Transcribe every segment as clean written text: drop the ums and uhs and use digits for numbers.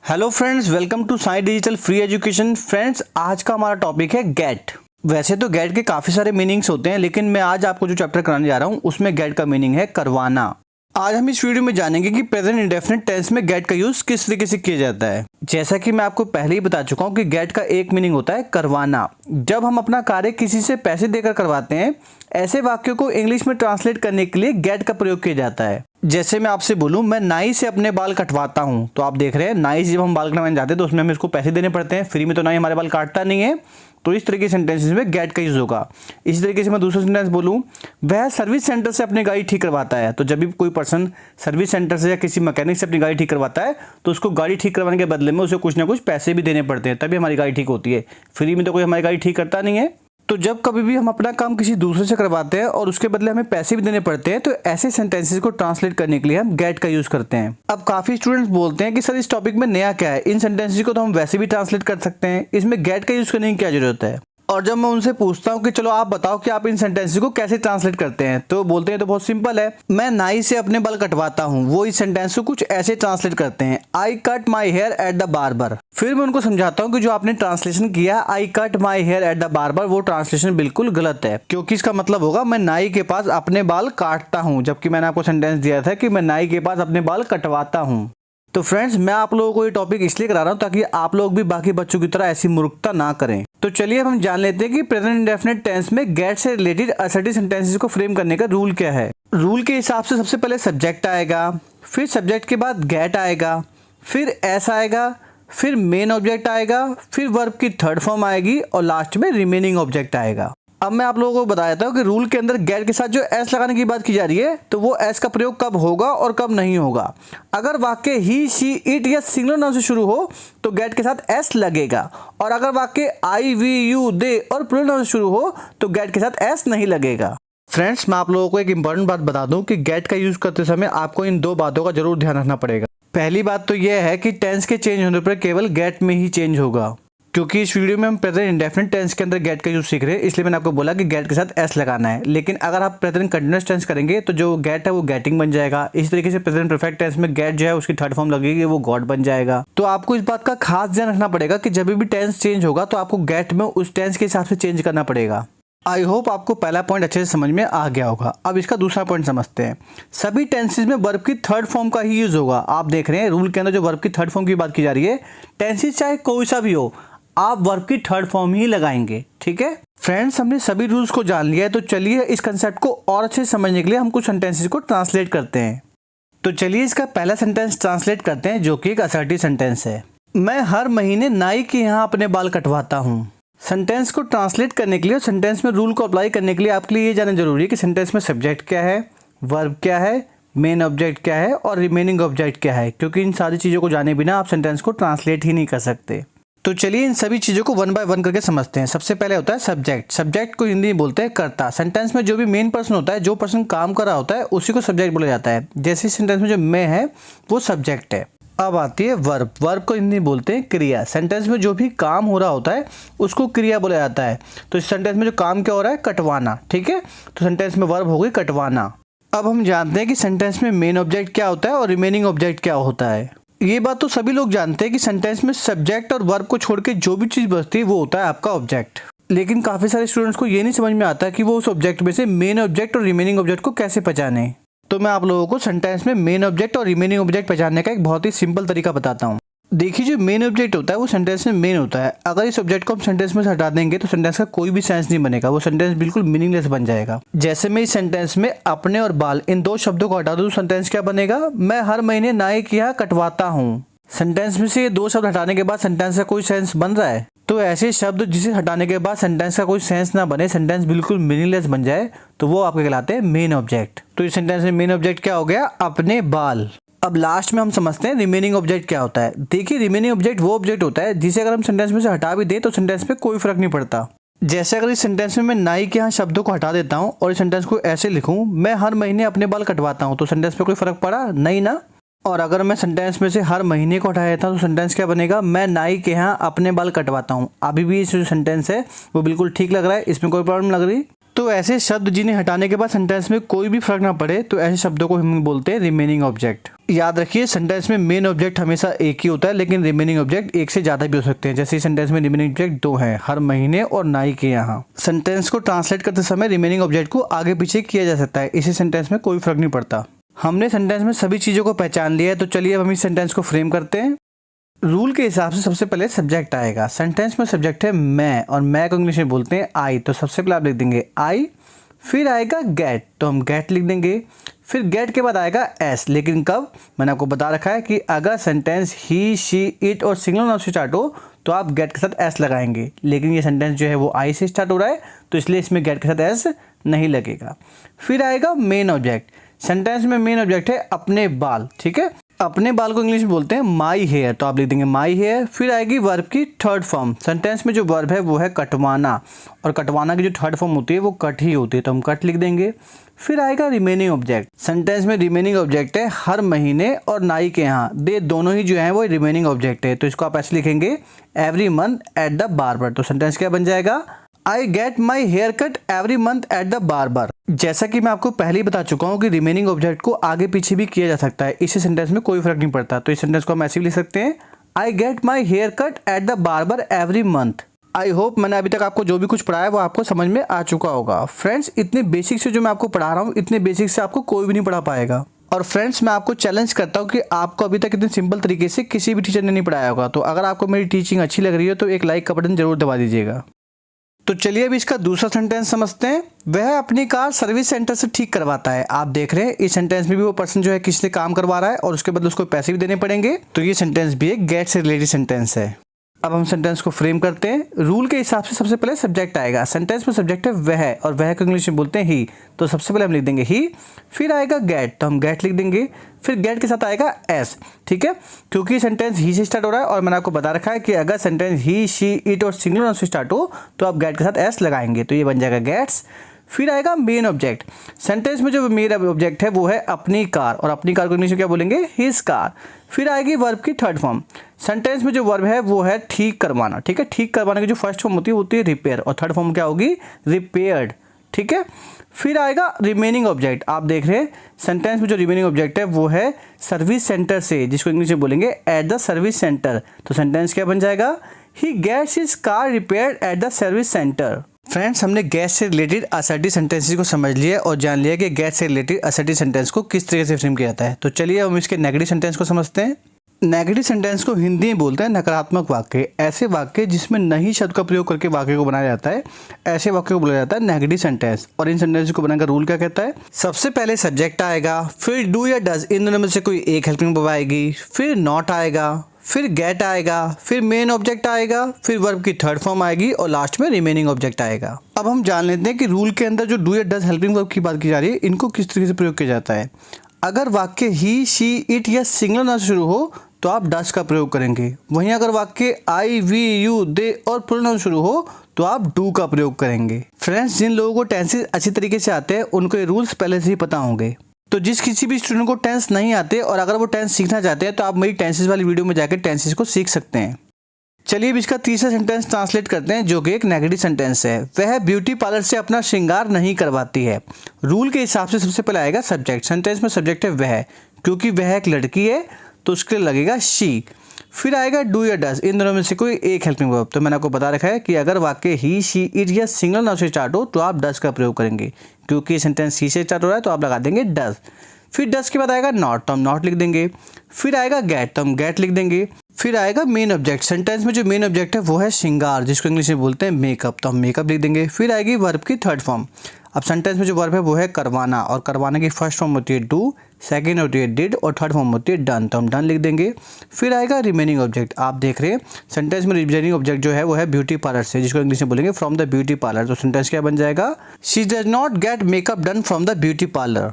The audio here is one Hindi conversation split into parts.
Hello friends, welcome to Sai digital free education. Friends, आज का हमारा टॉपिक है गेट। वैसे तो गेट के काफ़ी सारे मीनिंग्स होते हैं, लेकिन मैं आज आपको जो चैप्टर कराने जा रहा हूँ उसमें गेट का मीनिंग है करवाना। आज हम इस वीडियो में जानेंगे कि प्रेजेंट इंडेफिनिट टेंस में गेट का यूज किस तरीके से किया जाता है। जैसा कि मैं आपको पहले ही बता चुका हूँ कि गेट का एक मीनिंग होता है करवाना। जब हम अपना कार्य किसी से पैसे देकर करवाते हैं, ऐसे वाक्यों को इंग्लिश में ट्रांसलेट करने के लिए गेट का प्रयोग किया जाता है। जैसे मैं आपसे बोलूं, मैं नाई से अपने बाल कटवाता हूं, तो आप देख रहे हैं नाई से जब हम बाल कटवाने जाते हैं तो उसमें हमें इसको पैसे देने पड़ते हैं। फ्री में तो नाई हमारे बाल काटता नहीं है। तो इस तरीके के सेंटेंसेस में गेट का यूज होगा। इसी तरीके से मैं दूसरा सेंटेंस बोलूं, वह सर्विस सेंटर से अपनी गाड़ी ठीक करवाता है। तो जब भी कोई पर्सन सर्विस सेंटर से या किसी मैकेनिक से अपनी गाड़ी ठीक करवाता है तो उसको गाड़ी ठीक करवाने के बदले में उसे कुछ ना कुछ पैसे भी देने पड़ते हैं, तभी हमारी गाड़ी ठीक होती है। फ्री में तो कोई हमारी गाड़ी ठीक करता नहीं है। तो जब कभी भी हम अपना काम किसी दूसरे से करवाते हैं और उसके बदले हमें पैसे भी देने पड़ते हैं, तो ऐसे सेंटेंसेस को ट्रांसलेट करने के लिए हम गेट का यूज करते हैं। अब काफी स्टूडेंट्स बोलते हैं कि सर इस टॉपिक में नया क्या है, इन सेंटेंसेस को तो हम वैसे भी ट्रांसलेट कर सकते हैं, इसमें गेट का यूज करने की क्या जरूरत है। और जब मैं उनसे पूछता हूँ कि चलो आप बताओ कि आप इन सेंटेंसेस को कैसे ट्रांसलेट करते हैं, तो बोलते हैं तो बहुत सिंपल है, मैं नाई से अपने बाल कटवाता हूँ। वो इस सेंटेंस को कुछ ऐसे ट्रांसलेट करते हैं, I cut my hair at the barber. फिर मैं उनको समझाता हूँ कि जो आपने ट्रांसलेशन किया I cut my hair at the barber, वो ट्रांसलेशन बिल्कुल गलत है, क्योंकि इसका मतलब होगा मैं नाई के पास अपने बाल काटता हूँ, जबकि मैंने आपको सेंटेंस दिया था कि मैं नाई के पास अपने बाल कटवाता हूँ। तो फ्रेंड्स, मैं आप लोगों को ये टॉपिक इसलिए करा रहा हूँ ताकि आप लोग भी बाकी बच्चों की तरह ऐसी मूर्खता ना करें। तो चलिए अब हम जान लेते हैं कि प्रेजेंट इंडेफिनिट टेंस में गेट से रिलेटेड असर्टिव सेंटेंसेस को फ्रेम करने का रूल क्या है। रूल के हिसाब से सबसे पहले सब्जेक्ट आएगा, फिर सब्जेक्ट के बाद गेट आएगा, फिर एस आएगा, फिर मेन ऑब्जेक्ट आएगा, फिर वर्ब की थर्ड फॉर्म आएगी और लास्ट में रिमेनिंग ऑब्जेक्ट आएगा। अब मैं आप लोगों को बता देता हूँ कि रूल के अंदर गेट के साथ जो एस लगाने की बात की जा रही है, तो वो एस का प्रयोग कब होगा और कब नहीं होगा। अगर वाक्य ही, शी, इट या सिंगुलर नाउन से शुरू हो तो गेट के साथ एस लगेगा, और अगर वाक्य आई, वी, यू, दे और प्लूरल नाउन से शुरू हो तो गेट के साथ एस नहीं लगेगा। फ्रेंड्स, मैं आप लोगों को एक इंपॉर्टेंट बात बता दूं कि गेट का यूज करते समय आपको इन दो बातों का जरूर ध्यान रखना पड़ेगा। पहली बात तो यह है कि टेंस के चेंज होने पर केवल गेट में ही चेंज होगा, क्योंकि इस वीडियो में हम प्रेजेंट इंडेफिनिट टेंस के अंदर गेट का यूज सीख रहे हैं, इसलिए मैंने आपको बोला कि गेट के साथ एस लगाना है। लेकिन अगर आप प्रेजेंट कंटीन्यूअस टेंस करेंगे तो जो गेट है वो गेटिंग बन जाएगा। इस तरीके से प्रेजेंट परफेक्ट टेंस में गेट जो है उसकी थर्ड फॉर्म लगेगी, वो गॉट बन जाएगा। तो आपको इस बात का खास ध्यान रखना पड़ेगा कि जब भी टेंस चेंज होगा तो आपको गेट में उस टेंस के हिसाब से चेंज करना पड़ेगा। आई होप आपको पहला पॉइंट अच्छे से समझ में आ गया होगा। अब इसका दूसरा पॉइंट समझते हैं। सभी टेंसेस में वर्ब की थर्ड फॉर्म का ही यूज होगा। आप देख रहे हैं रूल के अंदर जो वर्ब की थर्ड फॉर्म की बात की जा रही है, टेंसेस चाहे कोई सा भी हो, आप वर्ब की थर्ड फॉर्म ही लगाएंगे। ठीक है फ्रेंड्स, हमने सभी रूल्स को जान लिया है, तो चलिए इस कंसेप्ट को और अच्छे से समझने के लिए हम कुछ सेंटेंसेस को ट्रांसलेट करते हैं। तो चलिए इसका पहला सेंटेंस ट्रांसलेट करते हैं, जो कि एक असर्टिव सेंटेंस है। मैं हर महीने नाई के यहाँ अपने बाल कटवाता हूँ। सेंटेंस को ट्रांसलेट करने के लिए और सेंटेंस में रूल को अप्लाई करने के लिए आपके लिए ये जानना जरूरी है कि सेंटेंस में सब्जेक्ट क्या है, वर्ब क्या है, मेन ऑब्जेक्ट क्या है और रिमेनिंग ऑब्जेक्ट क्या है, क्योंकि इन सारी चीज़ों को जाने बिना आप सेंटेंस को ट्रांसलेट ही नहीं कर सकते। तो चलिए इन सभी चीज़ों को वन बाय वन करके समझते हैं। सबसे पहले होता है सब्जेक्ट। सब्जेक्ट को हिंदी में बोलते हैं कर्ता। सेंटेंस में जो भी मेन पर्सन होता है, जो पर्सन काम कर रहा होता है, उसी को सब्जेक्ट बोला जाता है। जैसे सेंटेंस में जो मैं है वो सब्जेक्ट है। अब आती है वर्ब। वर्ब को हिंदी में बोलते हैं क्रिया। सेंटेंस में जो भी काम हो रहा होता है उसको क्रिया बोला जाता है। तो इस सेंटेंस में जो काम क्या हो रहा है, कटवाना। ठीक है, तो सेंटेंस में वर्ब हो गई कटवाना। अब हम जानते हैं कि सेंटेंस में मेन ऑब्जेक्ट क्या होता है और रिमेनिंग ऑब्जेक्ट क्या होता है। ये बात तो सभी लोग जानते हैं कि सेंटेंस में सब्जेक्ट और वर्ब को छोड़ के जो भी चीज़ बचती है वो होता है आपका ऑब्जेक्ट। लेकिन काफ़ी सारे स्टूडेंट्स को ये नहीं समझ में आता कि वो उस ऑब्जेक्ट में से मेन ऑब्जेक्ट और रिमेनिंग ऑब्जेक्ट को कैसे पहचाने। तो मैं आप लोगों को सेंटेंस में मेन ऑब्जेक्ट और रिमेनिंग ऑब्जेक्ट पहचानने का एक बहुत ही सिंपल तरीका बताता हूँ। देखिए, जो मेन ऑब्जेक्ट होता है वो सेंटेंस में मेन होता है। अगर इस ऑब्जेक्ट को हम सेंटेंस में से हटा देंगे तो सेंटेंस का कोई भी सेंस नहीं बनेगा, वो सेंटेंस बिल्कुल मीनिंगलेस बन जाएगा। जैसे मैं इस सेंटेंस में अपने और बाल इन दो शब्दों को हटा दूं तो सेंटेंस क्या बनेगा, मैं हर महीने नाई के यहाँ कटवाता हूँ। सेंटेंस में से ये दो शब्द हटाने के बाद सेंटेंस का कोई सेंस बन रहा है। तो ऐसे शब्द जिसे हटाने के बाद सेंटेंस का कोई सेंस ना बने, सेंटेंस बिल्कुल मीनिंगलेस बन जाए, तो वो आपके कहलाते हैं मेन ऑब्जेक्ट। तो इस सेंटेंस में मेन ऑब्जेक्ट क्या हो गया, अपने बाल। अब लास्ट में हम समझते हैं रिमेनिंग ऑब्जेक्ट क्या होता है। देखिए, रिमेनिंग ऑब्जेक्ट वो ऑब्जेक्ट होता है जिसे अगर हम सेंटेंस में से हटा भी दें तो सेंटेंस में कोई फर्क नहीं पड़ता। जैसे अगर इस सेंटेंस में मैं नाई के यहाँ शब्दों को हटा देता हूँ और इस सेंटेंस को ऐसे लिखूँ, मैं हर महीने अपने बाल कटवाता हूँ, तो सेंटेंस में कोई फर्क पड़ा नहीं ना। और अगर मैं सेंटेंस में से हर महीने को हटा देता हूँ तो सेंटेंस क्या बनेगा, मैं नाई के यहाँ अपने बाल कटवाता हूँ। अभी भी जो सेंटेंस है वो बिल्कुल ठीक लग रहा है, इसमें कोई प्रॉब्लम लग रही तो ऐसे शब्द जिन्हें हटाने के बाद सेंटेंस में कोई भी फर्क ना पड़े तो ऐसे शब्दों को हम बोलते हैं रिमेनिंग ऑब्जेक्ट। याद रखिए सेंटेंस में मेन ऑब्जेक्ट हमेशा एक ही होता है, लेकिन रिमेनिंग ऑब्जेक्ट एक से ज़्यादा भी हो सकते हैं। जैसे सेंटेंस में रिमेनिंग ऑब्जेक्ट 2 हैं, हर महीने और नाई के यहाँ। सेंटेंस को ट्रांसलेट करते समय रिमेनिंग ऑब्जेक्ट को आगे पीछे किया जा सकता है, इसी सेंटेंस में कोई फर्क नहीं पड़ता। हमने सेंटेंस में सभी चीज़ों को पहचान लिया है, तो चलिए अब हम इस सेंटेंस को फ्रेम करते हैं। रूल के हिसाब से सबसे पहले सब्जेक्ट आएगा। सेंटेंस में सब्जेक्ट है मैं, और मैं को इंग्लिश में बोलते हैं आई, तो सबसे पहले आप लिख देंगे आई। फिर आएगा गेट, तो हम गेट लिख देंगे। फिर गेट के बाद आएगा एस, लेकिन कब? मैंने आपको बता रखा है कि अगर सेंटेंस ही, शी, इट और सिंगुलर नाउन से स्टार्ट हो तो आप गेट के साथ एस लगाएंगे, लेकिन ये सेंटेंस जो है वो आई से स्टार्ट हो रहा है, तो इसलिए इसमें गेट के साथ एस नहीं लगेगा। फिर आएगा मेन ऑब्जेक्ट। सेंटेंस में मेन ऑब्जेक्ट है अपने बाल, ठीक है। अपने बाल को इंग्लिश में बोलते हैं माई हेयर, तो आप लिख देंगे माई हेयर। फिर आएगी वर्ब की थर्ड फॉर्म। सेंटेंस में जो वर्ब है वो है कटवाना, और कटवाना की जो थर्ड फॉर्म होती है वो कट ही होती है, तो हम कट लिख देंगे। फिर आएगा रिमेनिंग ऑब्जेक्ट। सेंटेंस में रिमेनिंग ऑब्जेक्ट है हर महीने और नाई के यहाँ, दे दोनों ही जो है वो रिमेनिंग ऑब्जेक्ट है, तो इसको आप ऐसे लिखेंगे every month at the barber. तो सेंटेंस क्या बन जाएगा? I get my hair cut every month at the barber. जैसा कि मैं आपको पहले ही बता चुका हूँ कि रिमेनिंग ऑब्जेक्ट को आगे पीछे भी किया जा सकता है, इसी सेंटेंस में कोई फर्क नहीं पड़ता, तो इस सेंटेंस को हम ऐसे भी लिख सकते हैं I get my hair cut at the barber every month. I hope मैंने अभी तक आपको जो भी कुछ पढ़ाया वो आपको समझ में आ चुका होगा। फ्रेंड्स, इतने बेसिक से जो मैं आपको पढ़ा रहा हूँ, इतने बेसिक से आपको कोई भी नहीं पढ़ा पाएगा। और फ्रेंड्स, मैं आपको चैलेंज करता हूँ कि आपको अभी तक इतने सिंपल तरीके से किसी भी टीचर ने नहीं पढ़ाया होगा, तो अगर आपको मेरी टीचिंग अच्छी लग रही है तो एक लाइक का बटन जरूर दबा दीजिएगा। तो चलिए अभी इसका दूसरा सेंटेंस समझते हैं। वह अपनी कार सर्विस सेंटर से ठीक करवाता है। आप देख रहे हैं इस सेंटेंस में भी वो पर्सन जो है किसी से काम करवा रहा है और उसके बदले उसको पैसे भी देने पड़ेंगे, तो ये सेंटेंस भी एक गेट से रिलेटेड सेंटेंस है। अब हम सेंटेंस को फ्रेम करते हैं। रूल के हिसाब से सबसे पहले सब्जेक्ट आएगा। सेंटेंस में सब्जेक्ट है वह, और वह को इंग्लिश में बोलते हैं ही, तो सबसे पहले हम लिख देंगे ही। फिर आएगा गेट, तो हम गेट लिख देंगे। फिर गेट के साथ आएगा एस, ठीक है, क्योंकि सेंटेंस ही से स्टार्ट हो रहा है और मैंने आपको बता रखा है कि अगर सेंटेंस ही, शी, इट और सिंगुलर नाउन से स्टार्ट हो तो आप गेट के साथ एस लगाएंगे, तो ये बन जाएगा गेट्स। फिर आएगा मेन ऑब्जेक्ट। सेंटेंस में जो मेन ऑब्जेक्ट है वो है अपनी कार, और अपनी कार को इंग्लिश में क्या बोलेंगे? His car. फिर आएगी वर्ब की थर्ड फॉर्म। सेंटेंस में जो वर्ब है वो है ठीक करवाना, ठीक है। ठीक करवाने की जो फर्स्ट फॉर्म होती है रिपेयर, और थर्ड फॉर्म क्या होगी? रिपेयर्ड, ठीक है। फिर आएगा रिमेनिंग ऑब्जेक्ट। आप देख रहे हैं सेंटेंस में जो रिमेनिंग ऑब्जेक्ट है वो है सर्विस सेंटर से, जिसको इंग्लिश में बोलेंगे एट द सर्विस सेंटर, तो सेंटेंस क्या बन जाएगा? He gets his car repaired at the service centre. Friends, हमने गेट से रिलेटेड असर्टिव सेंटेंसेस को समझ लिया और जान लिया कि गेट से रिलेटेड असर्टिव सेंटेंस को किस तरीके से फ्रेम किया जाता है। तो चलिए हम इसके नेगेटिव सेंटेंस को समझते हैं। नेगेटिव सेंटेंस को हिंदी में बोलते हैं नकारात्मक वाक्य। ऐसे वाक्य जिसमें नहीं शब्द का प्रयोग करके वाक्य को बनाया जाता है, ऐसे वाक्य को बोला जाता है नेगेटिव सेंटेंस। और इन सेंटेंस को बनाने का रूल क्या कहता है? सबसे पहले सब्जेक्ट आएगा, फिर डू या डज, इन दोनों में से कोई एक हेल्पिंग वर्ब आएगी, फिर नॉट आएगा, फिर गेट आएगा, फिर मेन ऑब्जेक्ट आएगा, फिर वर्ब की थर्ड फॉर्म आएगी और लास्ट में रिमेनिंग ऑब्जेक्ट आएगा। अब हम जान लेते हैं कि रूल के अंदर जो डू या डज हेल्पिंग वर्ब की बात की जा रही है, इनको किस तरीके से प्रयोग किया जाता है। अगर वाक्य ही, शी, इट या सिंगुलर नाउन से शुरू हो तो आप डज का प्रयोग करेंगे। वहीं अगर वाक्य आई, वी, यू, दे और प्लूरल नाउन शुरू हो तो आप डू का प्रयोग करेंगे। फ्रेंड्स, जिन लोगों को टेंसेस अच्छी तरीके से आते हैं उनको ये रूल्स पहले से ही पता होंगे। तो जिस किसी भी स्टूडेंट को टेंस नहीं आते और अगर वो टेंस सीखना चाहते हैं तो आप मेरी टेंसेस वाली वीडियो में जाकर टेंसेस को सीख सकते हैं। चलिए अब इसका तीसरा सेंटेंस ट्रांसलेट करते हैं, जो कि एक नेगेटिव सेंटेंस है। वह ब्यूटी पार्लर से अपना श्रृंगार नहीं करवाती है। रूल के हिसाब से सबसे पहले आएगा सब्जेक्ट। सेंटेंस में सब्जेक्ट है वह, क्योंकि वह एक लड़की है तो उसके लिए लगेगा शी। फिर आएगा डू या डज, इन दोनों में से कोई एक हेल्पिंग वर्ब। तो मैंने आपको बता रखा है कि अगर वाक्य ही, शी, इट या सिंगुलर नाउन से स्टार्ट हो तो आप डज का प्रयोग करेंगे, क्योंकि सेंटेंस ही से स्टार्ट हो रहा है तो आप लगा देंगे डज। फिर डज के बाद आएगा नॉट, तो हम नॉट लिख देंगे। फिर आएगा गेट, तो हम गेट लिख देंगे। फिर आएगा मेन ऑब्जेक्ट। सेंटेंस में जो मेन ऑब्जेक्ट है वो है श्रृंगार, जिसको इंग्लिश में बोलते हैं मेकअप, तो हम मेकअप लिख देंगे। फिर आएगी वर्ब की थर्ड फॉर्म। अब सेंटेंस में जो वर्ब है वो है करवाना, और करवाने की फर्स्ट फॉर्म होती है डू, सेकंड होती है डिड और थर्ड फॉर्म होती है डन, तो हम डन लिख देंगे। फिर आएगा रिमेनिंग ऑब्जेक्ट। आप देख रहे हैं सेंटेंस में रिमेनिंग ऑब्जेक्ट जो है वो है ब्यूटी पार्लर से, जिसको इंग्लिश में बोलेंगे फ्रॉम द ब्यूटी पार्लर, तो सेंटेंस क्या बन जाएगा? She does not gate makeup done from the beauty parlour.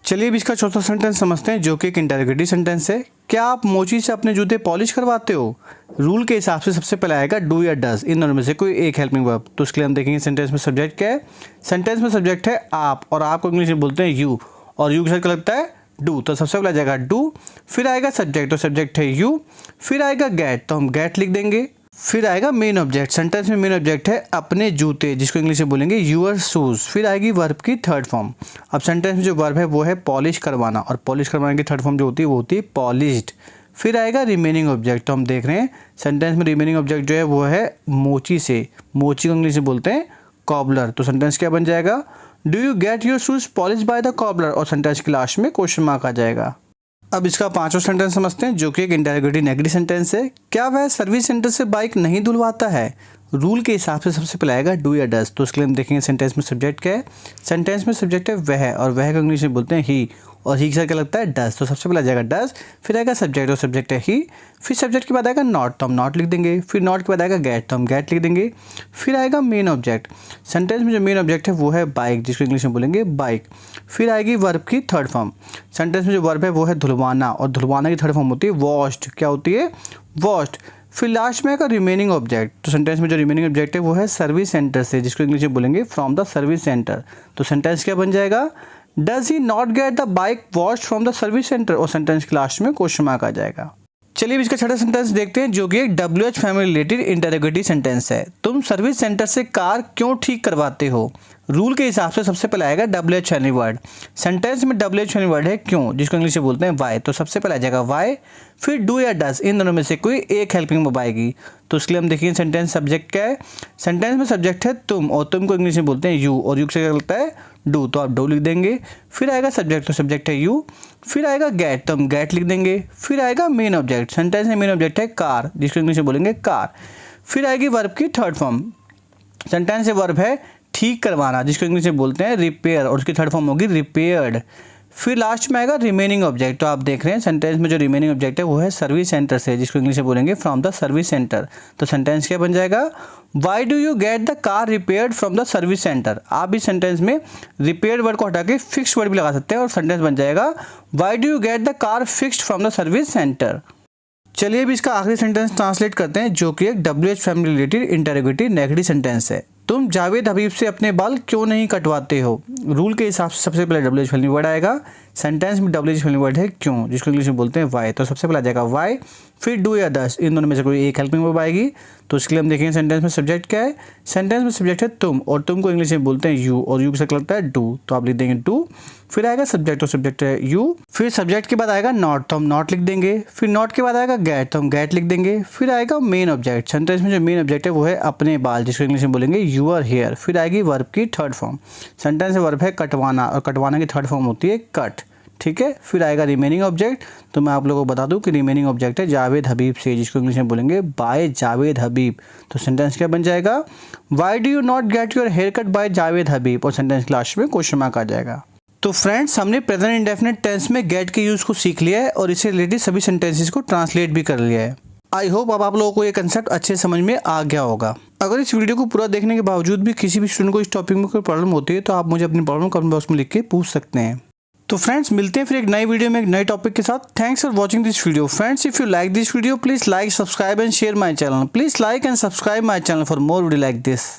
चलिए अब इसका चौथा सेंटेंस समझते हैं, जो कि एक इंटरोगेटिव सेंटेंस है। क्या आप मोची से अपने जूते पॉलिश करवाते हो? रूल के हिसाब से सबसे पहले आएगा डू या डज, इन दोनों में से कोई एक हेल्पिंग वर्ब। तो उसके लिए हम देखेंगे सेंटेंस में सब्जेक्ट क्या है। सेंटेंस में सब्जेक्ट है आप, और आप को इंग्लिश में बोलते हैं यू, और यू के साथ क्या लगता है? डू, तो सबसे पहले आ जाएगा डू। फिर आएगा सब्जेक्ट, तो सब्जेक्ट है यू। फिर आएगा गेट, तो हम गेट लिख देंगे। फिर आएगा मेन ऑब्जेक्ट। सेंटेंस में मेन ऑब्जेक्ट है अपने जूते, जिसको इंग्लिश में बोलेंगे यूअर शूज। फिर आएगी वर्ब की थर्ड फॉर्म। अब सेंटेंस में जो वर्ब है वो है पॉलिश करवाना, और पॉलिश करवाने की थर्ड फॉर्म जो होती है वो होती है पॉलिश्ड। फिर आएगा रिमेनिंग ऑब्जेक्ट। तो हम देख रहे हैं सेंटेंस में रिमेनिंग ऑब्जेक्ट जो है वो है मोची से, मोची को इंग्लिश में बोलते हैं कॉबलर। तो सेंटेंस क्या बन जाएगा, do you get your shoes polish by the cobbler, और सेंटेंस के लास्ट में क्वेश्चन मार्क आ जाएगा। अब इसका पांचवा सेंटेंस समझते हैं, जो कि एक इंडेरोगेटिव नेगेटिव सेंटेंस है। क्या वह सर्विस सेंटर से बाइक नहीं धुलवाता है? रूल के हिसाब से सबसे पहले आएगा डू या डज। तो उसके लिए हम देखेंगे सेंटेंस में सब्जेक्ट क्या है। सेंटेंस में सब्जेक्ट है वह, और वह को इंग्लिश में बोलते हैं ही, और ही के साथ क्या लगता है डज। तो सबसे पहले आ जाएगा डज, फिर आएगा सब्जेक्ट, और सब्जेक्ट है ही। फिर सब्जेक्ट के बाद आएगा नॉट, तो हम नॉट लिख देंगे। फिर नॉट के बाद आएगा गेट, तो हम गेट लिख देंगे। फिर आएगा मेन ऑब्जेक्ट। सेंटेंस में जो मेन ऑब्जेक्ट है वो है बाइक, जिसको इंग्लिश में बोलेंगे बाइक। फिर आएगी वर्ब की थर्ड फॉर्म। सेंटेंस में जो वर्ब है वो है धुलवाना, और धुलवाना की थर्ड फॉर्म होती है वॉश्ड। क्या होती है? वॉश्ड। फिर लास्ट में आएगा रिमेनिंग ऑब्जेक्ट। तो सेंटेंस में जो रिमेनिंग ऑब्जेक्ट है वो है सर्विस सेंटर से, जिसको इंग्लिश में बोलेंगे फ्रॉम द सर्विस सेंटर। तो सेंटेंस क्या बन जाएगा, does he not get the bike washed from the service centre, और सेंटेंस के लास्ट में क्वेश्चन मार्क आ जाएगा। चलिए इसका छठा सेंटेंस देखते हैं, जो कि एक WH family related interrogative sentence है। तुम सर्विस सेंटर से कार क्यों ठीक करवाते हो? रूल के हिसाब से सबसे पहले आएगा WH फैमिली वर्ड। सेंटेंस में WH फैमिली वर्ड है क्यों, जिसको इंग्लिश में बोलते हैं वाई। तो सबसे पहले आ जाएगा वाई। फिर डू या डज, इन दोनों में से कोई एक हेल्पिंग वर्ब आएगी। तो उसके लिए हम देखेंगे सेंटेंस सब्जेक्ट क्या है। सेंटेंस में सब्जेक्ट है तुम, और तुम को इंग्लिश में बोलते हैं यू, और यू से क्या लगता है डू, तो आप डू लिख देंगे। फिर आएगा सब्जेक्ट, तो सब्जेक्ट है यू। फिर आएगा गेट, तो हम गेट लिख देंगे। फिर आएगा मेन ऑब्जेक्ट। सेंटेंस में मेन ऑब्जेक्ट है कार, जिसको इंग्लिश में बोलेंगे कार। फिर आएगी वर्ब की थर्ड फॉर्म। सेंटेंस से वर्ब है ठीक करवाना, जिसको इंग्लिश में बोलते हैं रिपेयर, और उसकी थर्ड फॉर्म होगी रिपेयर्ड। फिर लास्ट में आएगा रिमेनिंग ऑब्जेक्ट। तो आप देख रहे हैं सेंटेंस में जो रिमेनिंग ऑब्जेक्ट है वो है सर्विस सेंटर से, जिसको इंग्लिश में बोलेंगे फ्रॉम द सर्विस सेंटर। तो सेंटेंस क्या बन जाएगा, why do you get the car repaired from the service centre. आप इस सेंटेंस में रिपेयर्ड वर्ड को हटा के फिक्स्ड वर्ड भी लगा सकते हैं, और सेंटेंस बन जाएगा why do you get the car fixed from the service centre. चलिए अभी इसका आखिरी सेंटेंस ट्रांसलेट करते हैं, जो कि एक WH family related interrogative negative sentence है। तुम जावेद हबीब से अपने बाल क्यों नहीं कटवाते हो? रूल के हिसाब से सबसे पहले WH फैमिली वर्ड आएगा। सेंटेंस में WH फैमिली वर्ड है क्यों, जिसको इंग्लिश में बोलते हैं वाई। तो सबसे पहले आ जाएगा वाई। फिर डू या डज, इन दोनों में से कोई एक हेल्पिंग वर्ब आएगी। तो इसके लिए हम देखेंगे सेंटेंस में सब्जेक्ट क्या है। सेंटेंस में सब्जेक्ट है तुम, और तुम को इंग्लिश में बोलते हैं यू, और यू से लगता है डू, तो आप लिख देंगे डू। फिर आएगा सब्जेक्ट, तो सब्जेक्ट है यू। फिर सब्जेक्ट के बाद आएगा नॉट, तो हम नॉट लिख देंगे। फिर नॉट के बाद आएगा गेट, तो हम गेट लिख देंगे। फिर आएगा मेन ऑब्जेक्ट। सेंटेंस में जो मेन ऑब्जेक्ट है वो है अपने बाल, जिसको इंग्लिश में बोलेंगे यूअर हेयर। फिर आएगी वर्ब की थर्ड फॉर्म। सेंटेंस में वर्ब है कटवाना, और कटवाना की थर्ड फॉर्म होती है कट। ठीक है। फिर आएगा रिमेनिंग ऑब्जेक्ट। तो मैं आप लोगों को बता दूं कि रिमेनिंग ऑब्जेक्ट है जावेद हबीब से, जिसको इंग्लिश में बोलेंगे बाय जावेद हबीब। तो सेंटेंस क्या बन जाएगा, why do you not get your hair cut by Javed Habib, और सेंटेंस लास्ट में क्वेश्चन मार्क आ जाएगा। तो फ्रेंड्स हमने प्रेजेंट इंडेफिनिट टेंस में गेट के यूज को सीख लिया है, और इससे रिलेटेड सभी सेंटेंसेस को ट्रांसलेट भी कर लिया है। आई होप अब आप लोगों को ये कंसेप्ट अच्छे समझ में आ गया होगा। अगर इस वीडियो को पूरा देखने के बावजूद भी किसी भी स्टूडेंट को इस टॉपिक में कोई प्रॉब्लम होती है, तो आप मुझे अपनी प्रॉब्लम कमेंट बॉक्स में लिख के पूछ सकते हैं। तो फ्रेंड्स मिलते हैं फिर एक नई वीडियो में एक नए टॉपिक के साथ। Thanks for watching this video. Friends if you like this video please like, subscribe and share my channel. Please like and subscribe my channel for more video like this.